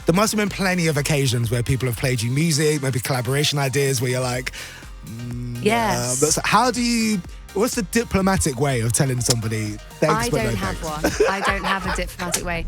There must have been plenty of occasions where people have played you music, maybe collaboration ideas where you're like, yes. What's the diplomatic way of telling somebody thanks? I don't have one. I don't have a diplomatic way.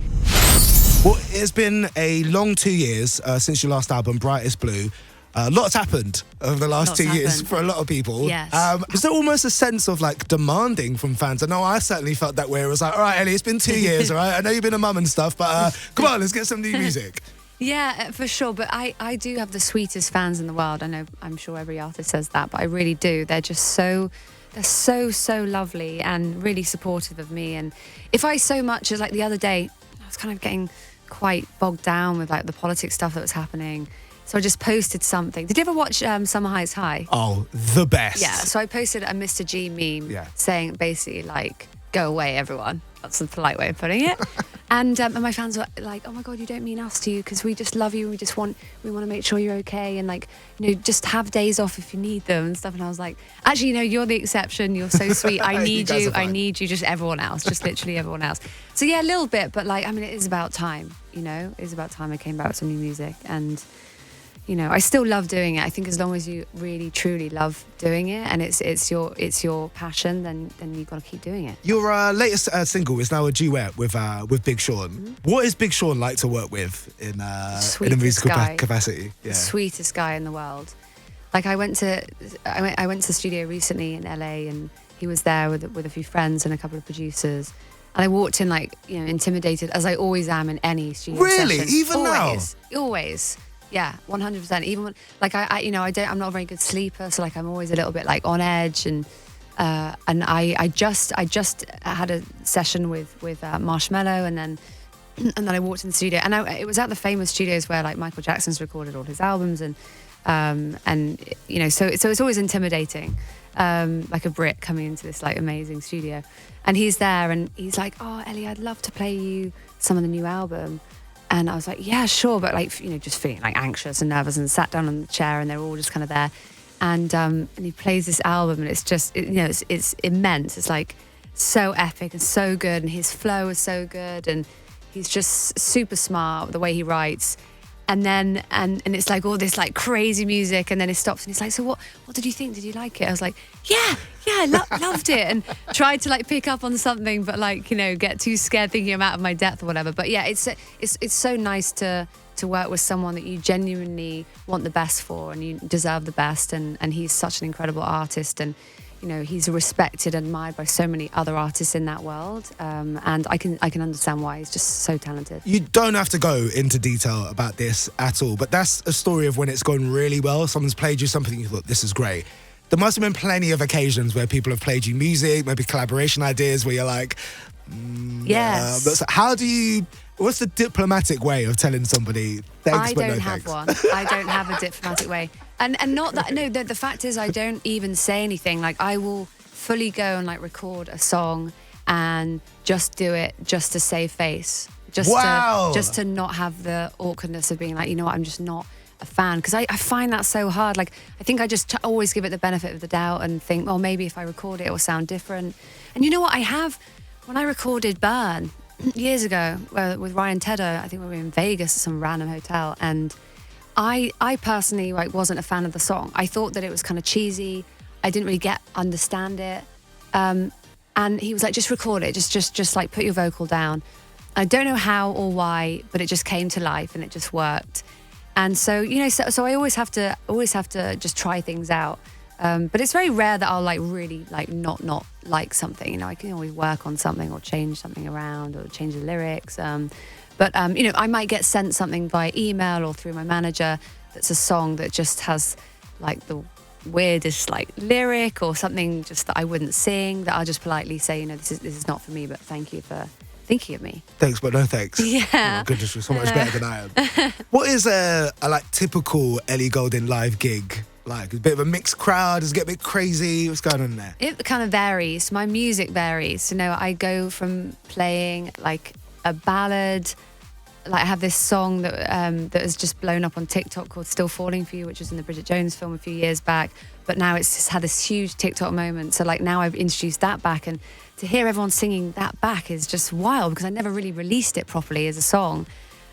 Well, it's been a long 2 years since your last album, Brightest Blue. Lots happened over the last 2 years for a lot of people. Yes. Is there almost a sense of like demanding from fans? I know I certainly felt that way. It was like, all right, Ellie, it's been 2 years, all right? I know you've been a mum and stuff, but come on, let's get some new music. Yeah, for sure. But I do have the sweetest fans in the world. I'm sure every artist says that, but I really do. They're so lovely and really supportive of me. And if I so much as like the other day, I was kind of getting quite bogged down with like the politics stuff that was happening. So I just posted something. Did you ever watch Summer High's High? Oh, the best. Yeah, so I posted a Mr. G meme saying basically like, go away, everyone. That's a polite way of putting it. And my fans were like, oh my God, you don't mean us, do you? Because we just love you and we want to make sure you're okay. And like, just have days off if you need them and stuff. And I was like, actually, you're the exception. You're so sweet. I need you. I need you. Just everyone else. Just literally everyone else. So yeah, a little bit. But like, it is about time, It is about time I came back with some new music. And I still love doing it. I think as long as you really truly love doing it and it's your passion, then you've got to keep doing it. Your latest single is now a duet with Big Sean. Mm-hmm. What is Big Sean like to work with in a musical capacity? Yeah. The sweetest guy in the world. Like I went to the studio recently in LA and he was there with a few friends and a couple of producers. And I walked in like intimidated as I always am in any studio session. Really? Even always, now? Always. Yeah, 100%. Even when, like I'm not a very good sleeper, so like I'm always a little bit like on edge. And I just had a session with Marshmello, and then I walked in the studio, and it was at the famous studios where like Michael Jackson's recorded all his albums, and so it's always intimidating, like a Brit coming into this like amazing studio, and he's there, and he's like, oh Ellie, I'd love to play you some of the new album. And I was like, yeah, sure. But like, just feeling like anxious and nervous, and sat down on the chair and they're all just kind of there. And he plays this album and it's just, it's immense. It's like so epic and so good. And his flow is so good. And he's just super smart the way he writes. And then, and it's like all this like crazy music, and then it stops and he's like, so what did you think? Did you like it? I was like, yeah, I loved it, and tried to like pick up on something, but like, get too scared thinking I'm out of my depth or whatever. But yeah, it's so nice to work with someone that you genuinely want the best for and you deserve the best. And he's such an incredible artist, and he's respected and admired by so many other artists in that world. And I can understand why. He's just so talented. You don't have to go into detail about this at all, but that's a story of when it's gone really well. Someone's played you something and you thought, this is great. There must have been plenty of occasions where people have played you music, maybe collaboration ideas where you're like, yes. What's the diplomatic way of telling somebody thanks, but no thanks? I don't have one. I don't have a diplomatic way. And not that, no, the fact is I don't even say anything. Like I will fully go and like record a song and just do it just to save face. Just to not have the awkwardness of being like, what, I'm just not a fan. Because I find that so hard. Like I think I just always give it the benefit of the doubt and think, well, maybe if I record it, it will sound different. And you know what, when I recorded Burn years ago with Ryan Tedder, I think we were in Vegas at some random hotel, and I personally wasn't a fan of the song. I thought that it was kind of cheesy. I didn't really understand it. And he was like, just record it. Just like put your vocal down. I don't know how or why, but it just came to life and it just worked. And so, so I always have to just try things out. But it's very rare that I'll like really like not like something. I can always work on something or change something around or change the lyrics. But I might get sent something by email or through my manager that's a song that just has like the weirdest like lyric or something just that I wouldn't sing, that I'll just politely say, this is not for me, but thank you for thinking of me. Thanks, but no thanks. Yeah. Oh my goodness, you're so much better than I am. What is a like typical Ellie Goulding live gig? Like, a bit of a mixed crowd? Does it get a bit crazy? What's going on there? It kind of varies. My music varies. I go from playing like a ballad. Like I have this song that has just blown up on TikTok called Still Falling For You, which was in the Bridget Jones film a few years back. But now it's just had this huge TikTok moment. So like now I've introduced that back, and to hear everyone singing that back is just wild because I never really released it properly as a song.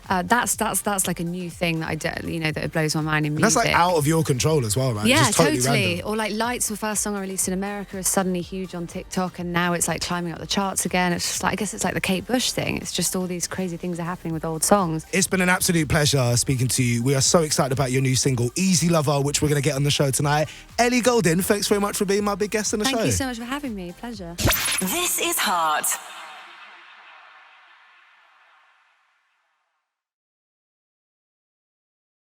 that's like a new thing that I do, that it blows my mind in music. And that's like out of your control as well, man. Yeah, just totally. Random. Or like Lights, the first song I released in America, is suddenly huge on TikTok, and now it's like climbing up the charts again. It's just like, I guess it's like the Kate Bush thing. It's just all these crazy things are happening with old songs. It's been an absolute pleasure speaking to you. We are so excited about your new single, Easy Lover, which we're going to get on the show tonight. Ellie Goulding, thanks very much for being my big guest on the show. Thank you so much for having me. Pleasure. This is Heart.